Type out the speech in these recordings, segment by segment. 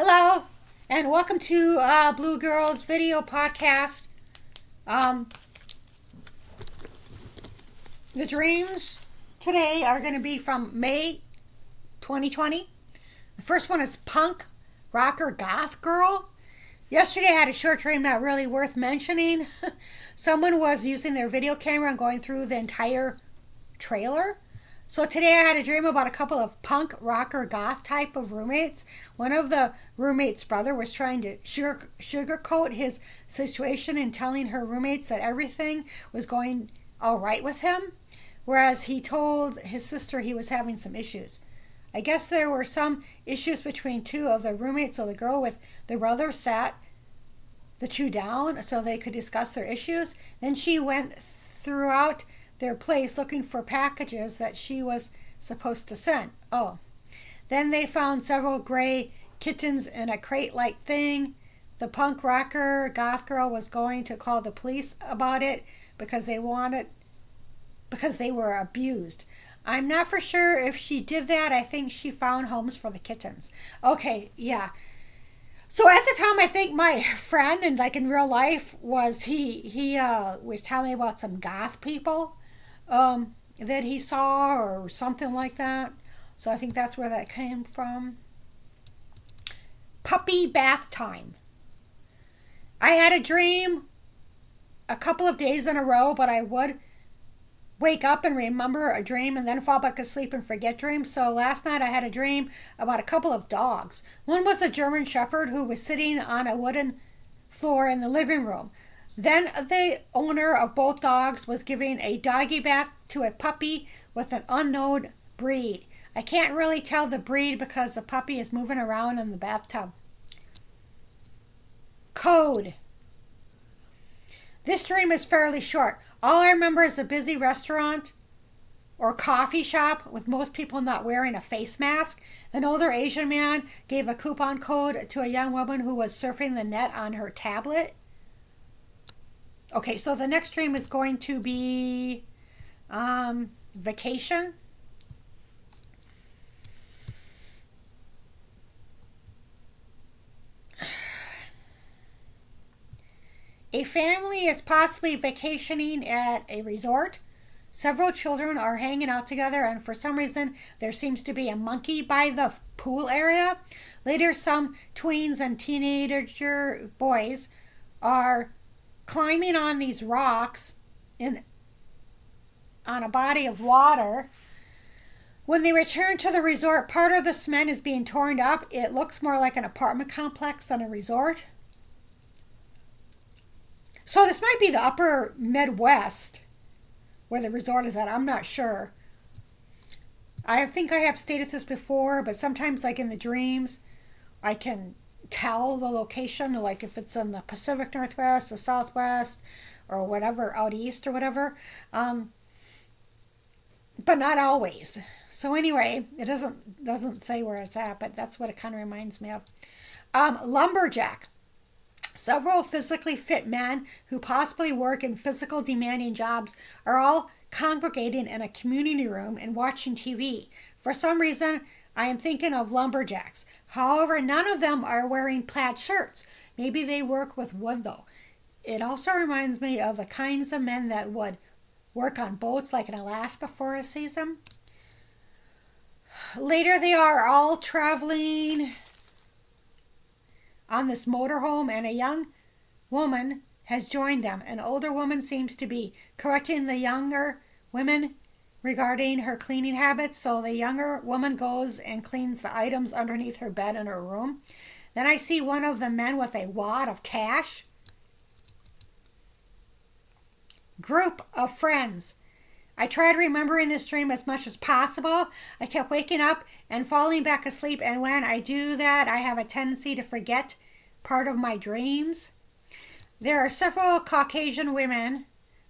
Hello, and welcome to Blue Girls Video Podcast. Um, the dreams today are going to be from May 2020. The first one is Punk Rocker Goth Girl. Yesterday I had a short dream not really worth mentioning. Someone was using their video camera and going through the entire trailer. So today I had a dream about a couple of punk, rocker, goth type of roommates. One of the roommates' brother was trying to sugarcoat his situation and telling her roommates that everything was going all right with him, whereas he told his sister he was having some issues. I guess there were some issues between two of the roommates, so the girl with the brother sat the two down so they could discuss their issues. Then she went throughout their place looking for packages that she was supposed to send. Oh. Then they found several gray kittens in a crate-like thing. The punk rocker goth girl was going to call the police about it because they were abused. I'm not for sure if she did that. I think she found homes for the kittens. Okay, yeah. So at the time, I think my friend, and like in real life, was he was telling me about some goth people that he saw or something like that. So I think that's where that came from. Puppy bath time. I had a dream a couple of days in a row, but I would wake up and remember a dream and then fall back asleep and forget dreams. So last night I had a dream about a couple of dogs. One was a German Shepherd who was sitting on a wooden floor in the living room. Then the owner of both dogs was giving a doggy bath to a puppy with an unknown breed. I can't really tell the breed because the puppy is moving around in the bathtub. Code. This dream is fairly short. All I remember is a busy restaurant or coffee shop with most people not wearing a face mask. An older Asian man gave a coupon code to a young woman who was surfing the net on her tablet. Okay, so the next dream is going to be vacation. A family is possibly vacationing at a resort. Several children are hanging out together, and for some reason there seems to be a monkey by the pool area. Later, some tweens and teenager boys are climbing on these rocks on a body of water. When they return to the resort, part of the cement is being torn up. It looks more like an apartment complex than a resort. So this might be the upper Midwest where the resort is at. I'm not sure. I think I have stated this before, but sometimes like in the dreams, I can tell the location, like if it's in the Pacific Northwest, the Southwest, or whatever, out east or whatever. But not always. So anyway, it doesn't say where it's at, but that's what it kind of reminds me of. Lumberjack. Several physically fit men who possibly work in physical demanding jobs are all congregating in a community room and watching TV. For some reason, I am thinking of lumberjacks. However, none of them are wearing plaid shirts. Maybe they work with wood though. It also reminds me of the kinds of men that would work on boats like in Alaska for a season. Later, they are all traveling on this motorhome, and a young woman has joined them. An older woman seems to be correcting the younger women regarding her cleaning habits, so the younger woman goes and cleans the items underneath her bed in her room. Then I see one of the men with a wad of cash. Group of friends. I tried remembering this dream as much as possible. I kept waking up and falling back asleep, and when I do that, I have a tendency to forget part of my dreams. There are several Caucasian women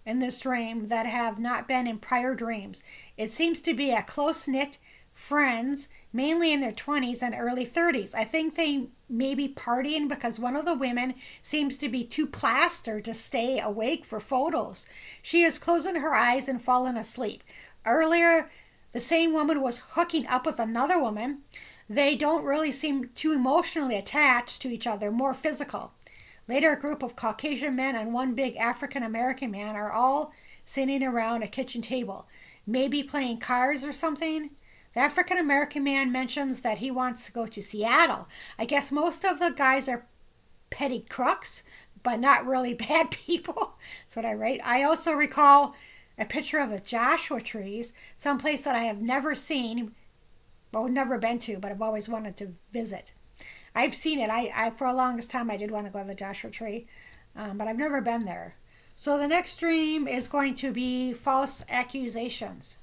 in this dream that have not been in prior dreams. It seems to be a close-knit friends, mainly in their 20s and early 30s. I think they may be partying because one of the women seems to be too plastered to stay awake for photos. She is closing her eyes and falling asleep. Earlier, the same woman was hooking up with another woman. They don't really seem too emotionally attached to each other, more physical. Later, a group of Caucasian men and one big African American man are all sitting around a kitchen table, maybe playing cards or something. The African American man mentions that he wants to go to Seattle. I guess most of the guys are petty crooks, but not really bad people. That's what I write. I also recall a picture of the Joshua trees, someplace that I have never seen, well, never been to, but I've always wanted to visit. I've seen it. I for the longest time I did want to go to the Joshua tree, but I've never been there. So the next dream is going to be false accusations.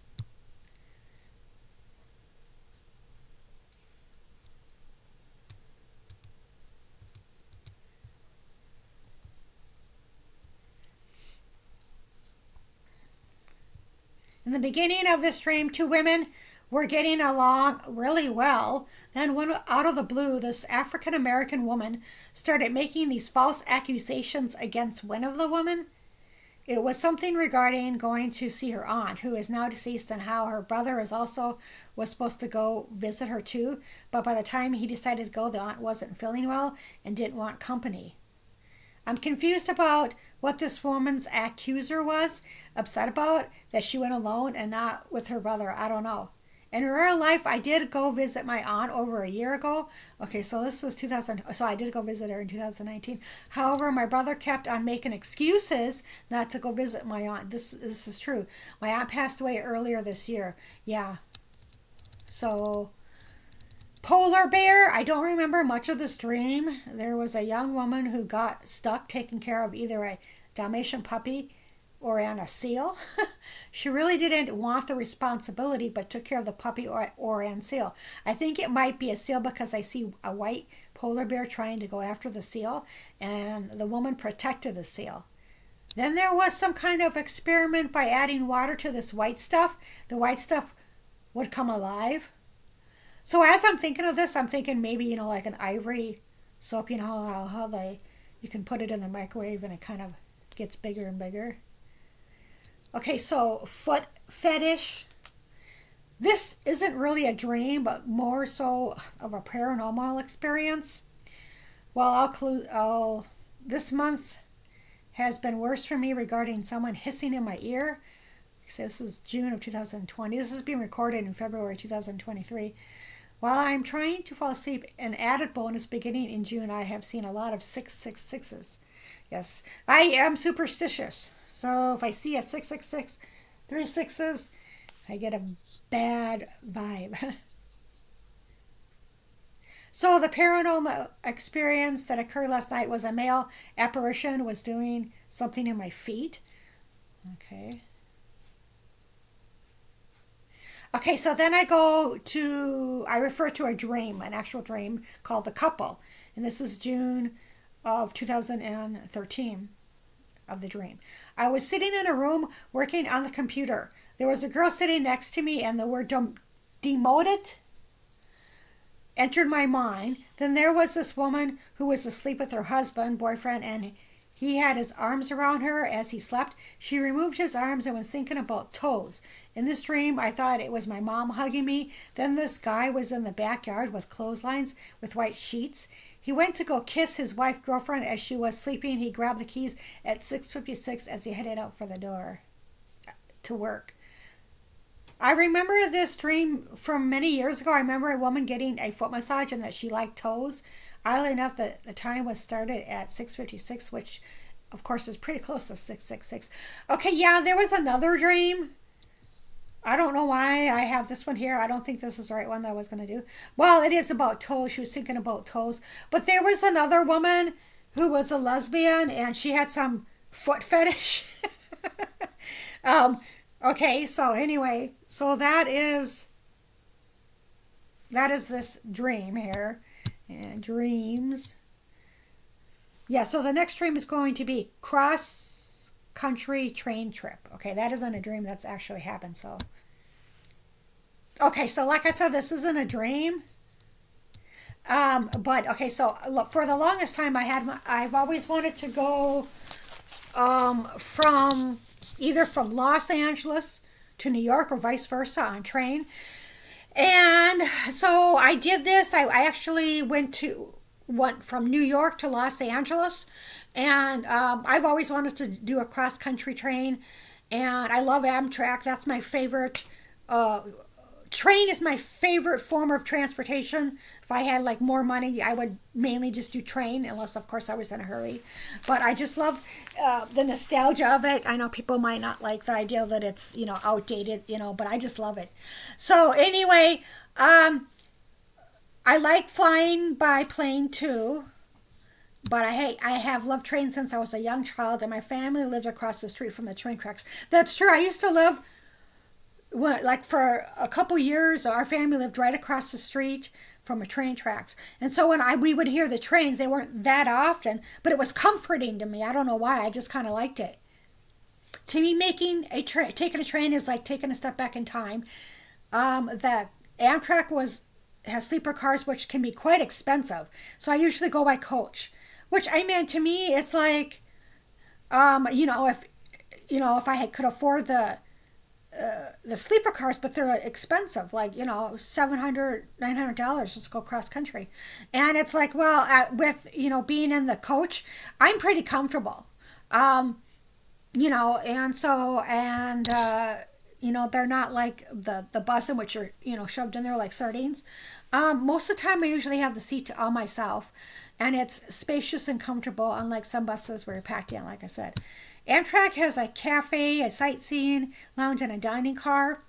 In the beginning of this dream, two women were getting along really well. Then, one out of the blue, this African American woman started making these false accusations against one of the women. It was something regarding going to see her aunt, who is now deceased, and how her brother is also was supposed to go visit her too. But by the time he decided to go, the aunt wasn't feeling well and didn't want company. I'm confused about what this woman's accuser was upset about, that she went alone and not with her brother. I don't know. In real life, I did go visit my aunt over a year ago. Okay, so this was 2000. So I did go visit her in 2019. However, my brother kept on making excuses not to go visit my aunt. This is true. My aunt passed away earlier this year. Yeah. So polar bear. I don't remember much of this dream. There was a young woman who got stuck taking care of either a Dalmatian puppy or on a seal. She really didn't want the responsibility, but took care of the puppy or an seal. I think it might be a seal because I see a white polar bear trying to go after the seal, and the woman protected the seal. Then there was some kind of experiment by adding water to this white stuff. The white stuff would come alive. So as I'm thinking of this, I'm thinking maybe, like an ivory soap, how you can put it in the microwave and it kind of gets bigger and bigger. Okay, so foot fetish. This isn't really a dream, but more so of a paranormal experience. Well, this month has been worse for me regarding someone hissing in my ear. This is June of 2020. This is being recorded in February 2023. While I'm trying to fall asleep, an added bonus beginning in June, I have seen a lot of 666s. Yes, I am superstitious. So if I see a 666, 3 sixes, I get a bad vibe. So the paranormal experience that occurred last night was a male apparition was doing something in my feet. Okay, so then I refer to a dream, an actual dream called The Couple. And this is June of 2013 of the dream. I was sitting in a room working on the computer. There was a girl sitting next to me, and the word demoted entered my mind. Then there was this woman who was asleep with her boyfriend, and he had his arms around her as he slept. She removed his arms and was thinking about toes. In this dream, I thought it was my mom hugging me. Then this guy was in the backyard with clotheslines with white sheets. He went to go kiss his girlfriend as she was sleeping. He grabbed the keys at 6:56 as he headed out for the door to work. I remember this dream from many years ago. I remember a woman getting a foot massage and that she liked toes. Oddly enough, the time was started at 6:56, which of course is pretty close to 666. Okay, yeah, there was another dream. I don't know why I have this one here. I don't think this is the right one that I was going to do. Well, it is about toes. She was thinking about toes. But there was another woman who was a lesbian, and she had some foot fetish. Okay, so anyway, so that is this dream here. And dreams. Yeah, so the next dream is going to be cross-country train trip. Okay, that isn't a dream. That's actually happened, so. Okay, so like I said, this isn't a dream. But, okay, so look, for the longest time, I've always wanted to go either from Los Angeles to New York or vice versa on train. And so I did this. I actually went from New York to Los Angeles, and I've always wanted to do a cross country train, and I love Amtrak. That's my favorite. Train is my favorite form of transportation. If I had like more money, I would mainly just do train, unless of course I was in a hurry. But I just love the nostalgia of it. I know people might not like the idea that it's outdated, but I just love it. So anyway, I like flying by plane too. But I have loved trains since I was a young child, and my family lived across the street from the train tracks. That's true. I used to live like for a couple years. Our family lived right across the street from a train tracks, and so when we would hear the trains, they weren't that often, but it was comforting to me. I don't know why. I just kind of liked it. To me, taking a train is like taking a step back in time. The Amtrak has sleeper cars, which can be quite expensive, so I usually go by coach. Which I mean, to me, it's like, if could afford the sleeper cars, but they're expensive, like $700, $900 just go cross country, and it's like, well, with being in the coach, I'm pretty comfortable, and so they're not like the bus in which you're shoved in there like sardines. Most of the time, I usually have the seat all myself, and it's spacious and comfortable, unlike some buses where you're packed in, like I said. Amtrak has a cafe, a sightseeing lounge, and a dining car.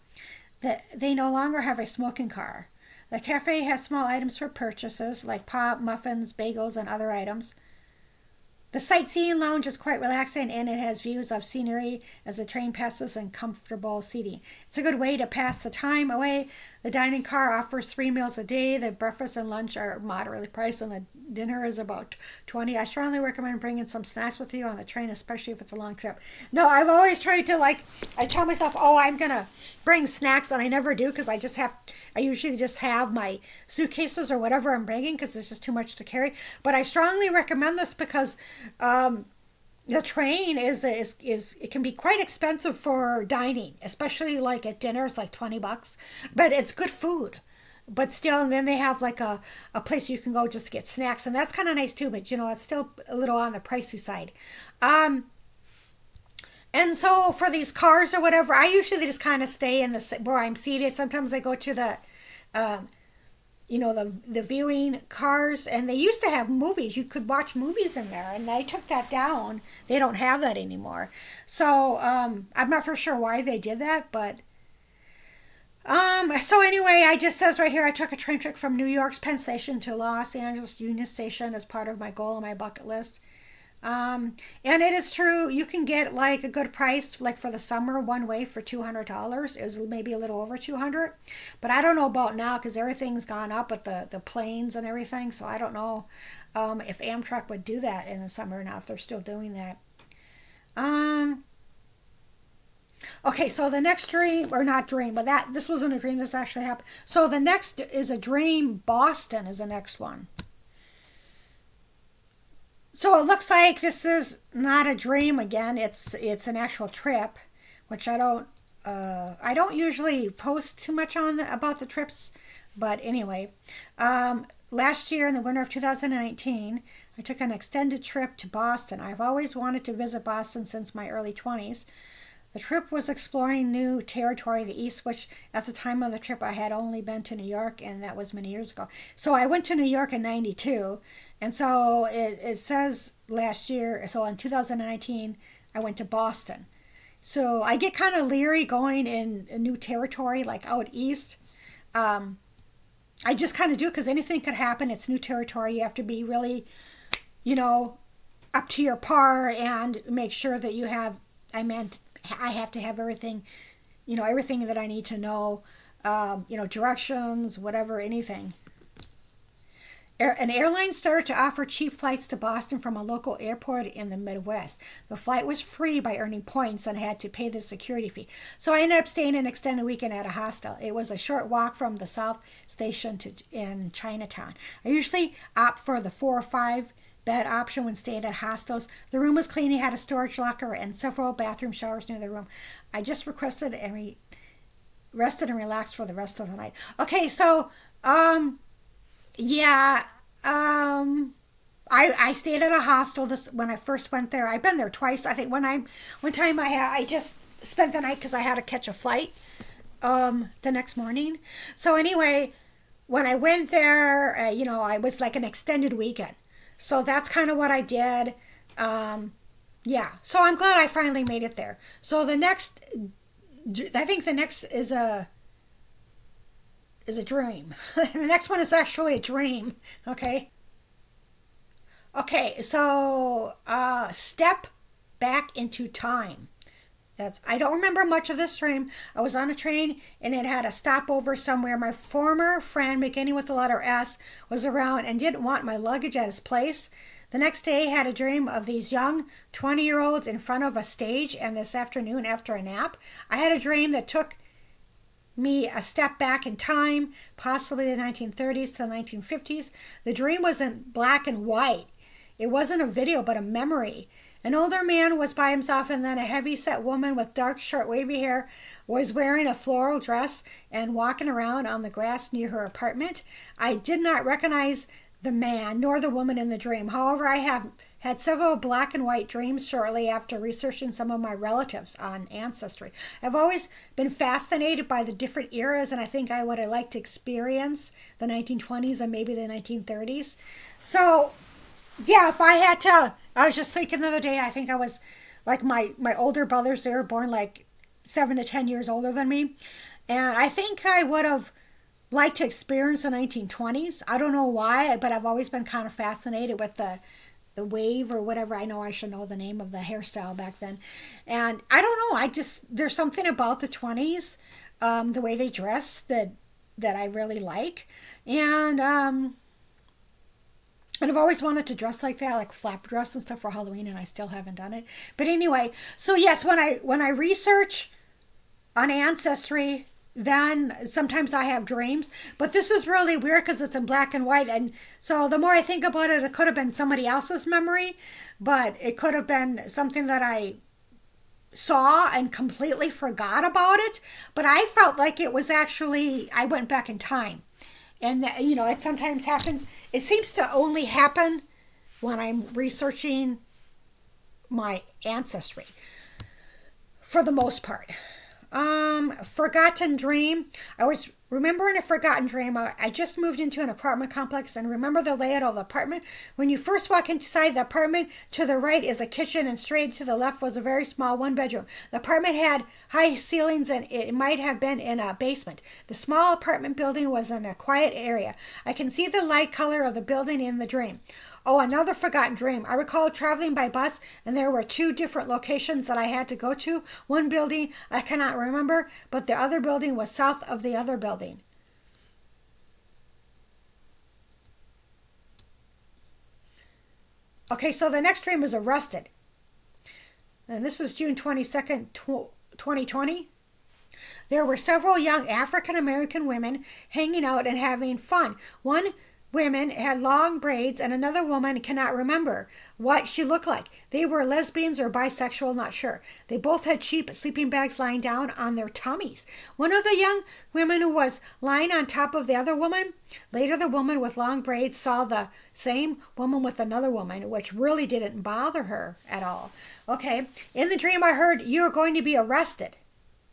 They no longer have a smoking car. The cafe has small items for purchases, like pop, muffins, bagels, and other items. The sightseeing lounge is quite relaxing, and it has views of scenery as the train passes and comfortable seating. It's a good way to pass the time away. The dining car offers 3 meals a day. The breakfast and lunch are moderately priced, and the dinner is about $20. I strongly recommend bringing some snacks with you on the train, especially if it's a long trip. No, I've always tried to, I tell myself, oh, I'm going to bring snacks, and I never do, because I usually just have my suitcases or whatever I'm bringing, because it's just too much to carry. But I strongly recommend this because the train is it can be quite expensive for dining, especially like at dinners, like $20, but it's good food. But still, and then they have like a place you can go just to get snacks, and that's kind of nice too, but it's still a little on the pricey side. And so for these cars or whatever, I usually just kind of stay in where I'm seated. Sometimes I go to the viewing cars, and they used to have movies. You could watch movies in there, and they took that down. They don't have that anymore. So I'm not for sure why they did that, but so anyway, I just says right here, I took a train trip from New York's Penn Station to Los Angeles Union Station as part of my goal on my bucket list. And it is true, you can get like a good price, like for the summer, one way for $200. It was maybe a little over 200, but I don't know about now, because everything's gone up with the planes and everything. So I don't know if Amtrak would do that in the summer now, if they're still doing that. Okay, so the next dream, or not dream, but this wasn't a dream, this actually happened. So the next is a dream. Boston is the next one. So it looks like this is not a dream again. It's an actual trip, which I don't usually post too much on about the trips, but anyway, last year in the winter of 2019, I took an extended trip to Boston. I've always wanted to visit Boston since my early 20s. The trip was exploring new territory, the East, which at the time of the trip I had only been to New York, and that was many years ago. So I went to New York in '92, and so it says last year, so in 2019, I went to Boston. So I get kind of leery going in a new territory, like out East. I just kind of do, because anything could happen. It's new territory. You have to be really, up to your par and make sure that you have, I have to have everything, everything that I need to know, directions, whatever, anything. An airline started to offer cheap flights to Boston from a local airport in the Midwest. The flight was free by earning points and had to pay the security fee. So I ended up staying an extended weekend at a hostel. It was a short walk from the South Station in Chinatown. I usually opt for the 4 or 5 bed option when staying at hostels. The room was clean. It had a storage locker and several bathroom showers near the room. I just requested rested and relaxed for the rest of the night. Okay, so yeah, I stayed at a hostel this when I first went there. I've been there twice. I think one time I just spent the night because I had to catch a flight the next morning. So anyway, when I went there, I was like an extended weekend. So that's kind of what I did. Yeah. So I'm glad I finally made it there. So I think the next is a dream. The next one is actually a dream. Okay. Okay. So step back into time. I don't remember much of this dream. I was on a train and it had a stopover somewhere. My former friend, beginning with the letter S, was around and didn't want my luggage at his place. The next day, I had a dream of these young 20-year-olds in front of a stage, and this afternoon, after a nap, I had a dream that took me a step back in time, possibly the 1930s to the 1950s. The dream was in black and white. It wasn't a video, but a memory. An older man was by himself, and then a heavy-set woman with dark, short, wavy hair was wearing a floral dress and walking around on the grass near her apartment. I did not recognize the man nor the woman in the dream. However, I have had several black and white dreams shortly after researching some of my relatives on Ancestry. I've always been fascinated by the different eras, and I think I would have liked to experience the 1920s and maybe the 1930s. So, yeah, if I had to, I was just thinking the other day, I think I was like my older brothers, they were born like 7 to 10 years older than me. And I think I would have liked to experience the 1920s. I don't know why, but I've always been kind of fascinated with the wave or whatever. I know I should know the name of the hairstyle back then. And I don't know, there's something about the 20s, the way they dress that I really like. And I've always wanted to dress like that, like flap dress and stuff for Halloween, and I still haven't done it. But anyway, so yes, when I research on Ancestry, then sometimes I have dreams. But this is really weird because it's in black and white. And so the more I think about it, it could have been somebody else's memory, but it could have been something that I saw and completely forgot about it. But I felt like it was actually, I went back in time. And, it sometimes happens. It seems to only happen when I'm researching my ancestry, for the most part. Forgotten dream. I was remembering a forgotten dream. I just moved into an apartment complex and remember the layout of the apartment. When you first walk inside the apartment, to the right is a kitchen and straight to the left was a very small one bedroom. The apartment had high ceilings and it might have been in a basement. The small apartment building was in a quiet area. I can see the light color of the building in the dream. Oh, another forgotten dream. I recall traveling by bus, and there were 2 different locations that I had to go to. One building I cannot remember, but the other building was south of the other building. Okay, so the next dream was arrested. And this is June 22nd, 2020. There were several young African American women hanging out and having fun. One woman had long braids and another woman cannot remember what she looked like. They were lesbians or bisexual, not sure. They both had cheap sleeping bags lying down on their tummies. One of the young women was lying on top of the other woman. Later, the woman with long braids saw the same woman with another woman, which really didn't bother her at all. Okay, in the dream I heard, "You are going to be arrested."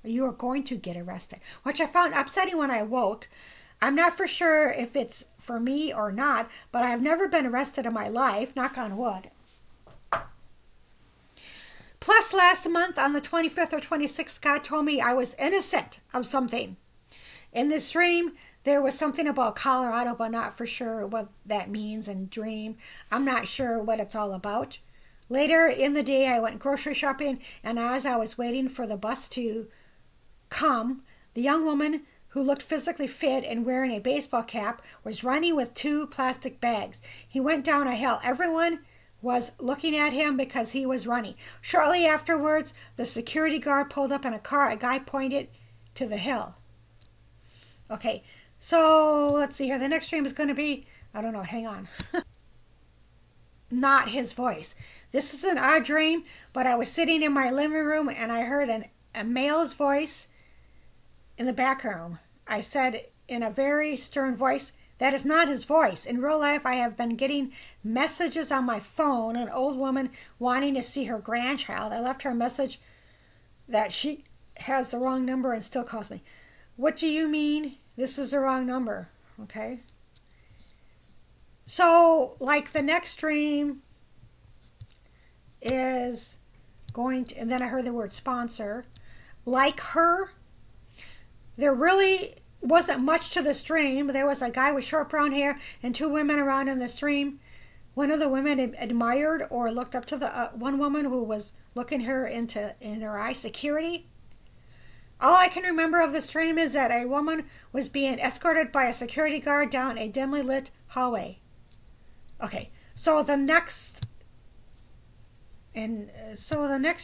You are going to get arrested, which I found upsetting when I woke. I'm not for sure if it's for me or not, but I've never been arrested in my life, knock on wood. Plus, last month on the 25th or 26th, God told me I was innocent of something. In this dream, there was something about Colorado, but not for sure what that means in dream. I'm not sure what it's all about. Later in the day, I went grocery shopping, and as I was waiting for the bus to come, the young woman who looked physically fit and wearing a baseball cap was running with 2 plastic bags. He went down a hill. Everyone was looking at him because he was running. Shortly afterwards, the security guard pulled up in a car. A guy pointed to the hill. Okay, so let's see here. The next dream is going to be, I don't know, hang on. Not his voice. This is an odd dream, but I was sitting in my living room and I heard a male's voice in the back room. I said in a very stern voice, that is not his voice. In real life, I have been getting messages on my phone, an old woman wanting to see her grandchild. I left her a message that she has the wrong number and still calls me. What do you mean? This is the wrong number. Okay. So, like, the next stream is going to, and then I heard the word sponsor. Like her, there really wasn't much to the stream. There was a guy with short brown hair and two women around in the stream. One of the women admired or looked up to the one woman who was looking her in her eye. Security. All I can remember of the stream is that a woman was being escorted by a security guard down a dimly lit hallway. Okay, so the next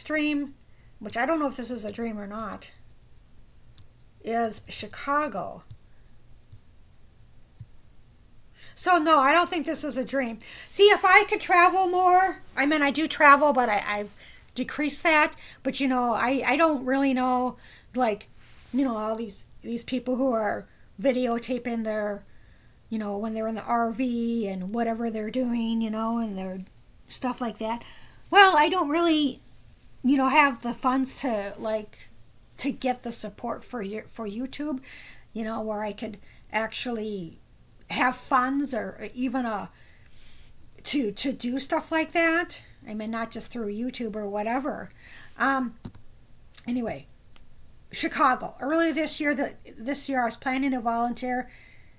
dream, which I don't know if this is a dream or not, is Chicago. So no, I don't think this is a dream. See, if I could travel more, I mean, I do travel, but I've decreased that. But, you know, I don't really know, like, you know, all these people who are videotaping their, you know, when they're in the RV and whatever they're doing, you know, and their stuff like that. Well, I don't really, you know, have the funds to, like, to get the support for YouTube, you know, where I could actually have funds or even to do stuff like that. I mean, not just through YouTube or whatever. Anyway, Chicago. Earlier this year, I was planning to volunteer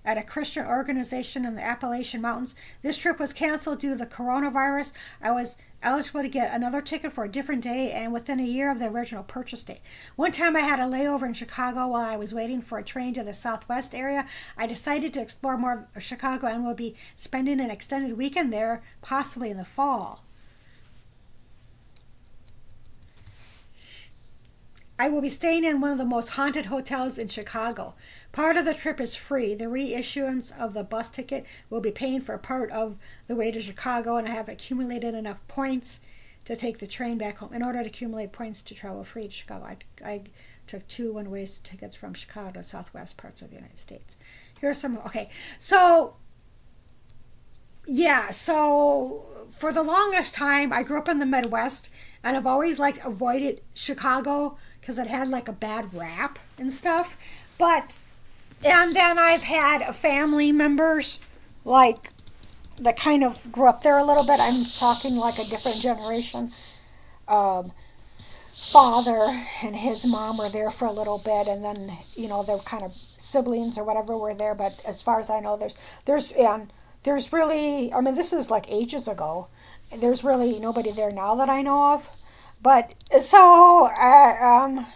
at a Christian organization in the Appalachian Mountains. This trip was canceled due to the coronavirus. I was eligible to get another ticket for a different day and within a year of the original purchase date. One time I had a layover in Chicago while I was waiting for a train to the southwest area. I decided to explore more of Chicago and will be spending an extended weekend there, possibly in the fall. I will be staying in one of the most haunted hotels in Chicago. Part of the trip is free. The reissuance of the bus ticket will be paying for part of the way to Chicago, and I have accumulated enough points to take the train back home. In order to accumulate points to travel free to Chicago, I took 2 one-way tickets from Chicago to southwest parts of the United States. Here are some, okay. So, yeah, so for the longest time, I grew up in the Midwest, and I've always, like, avoided Chicago because it had, like, a bad rap and stuff. And then I've had family members, like, that kind of grew up there a little bit. I'm talking like a different generation. Father and his mom were there for a little bit, and then, you know, their kind of siblings or whatever were there. But as far as I know, there's really, I mean, this is like ages ago. There's really nobody there now that I know of. But so I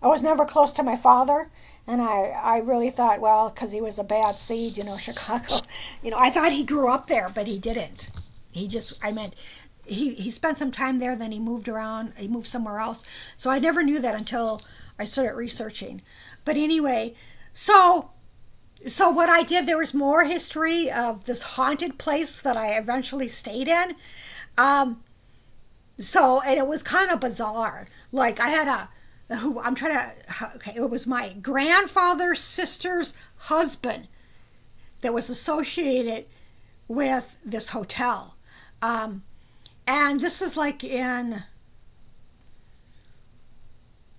was never close to my father. And I really thought, well, because he was a bad seed, you know, Chicago. You know, I thought he grew up there, but he didn't. He spent some time there, then he moved around. He moved somewhere else. So I never knew that until I started researching. But anyway, so what I did, there was more history of this haunted place that I eventually stayed in. And it was kind of bizarre. Like, I had it was my grandfather's sister's husband that was associated with this hotel. And this is like in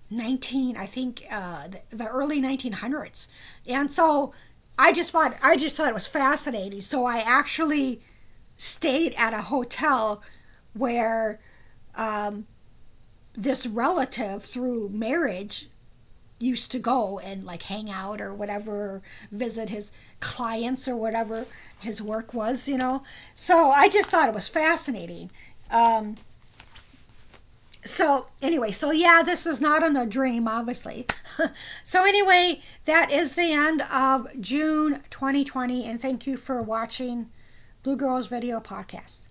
the early 1900s. And so I just thought it was fascinating. So I actually stayed at a hotel where this relative through marriage used to go and like hang out or whatever, visit his clients or whatever his work was, you know. So I just thought it was fascinating. So anyway, so yeah, this is not in a dream, obviously. So anyway, that is the end of June 2020, and thank you for watching Blue Girls Video Podcast.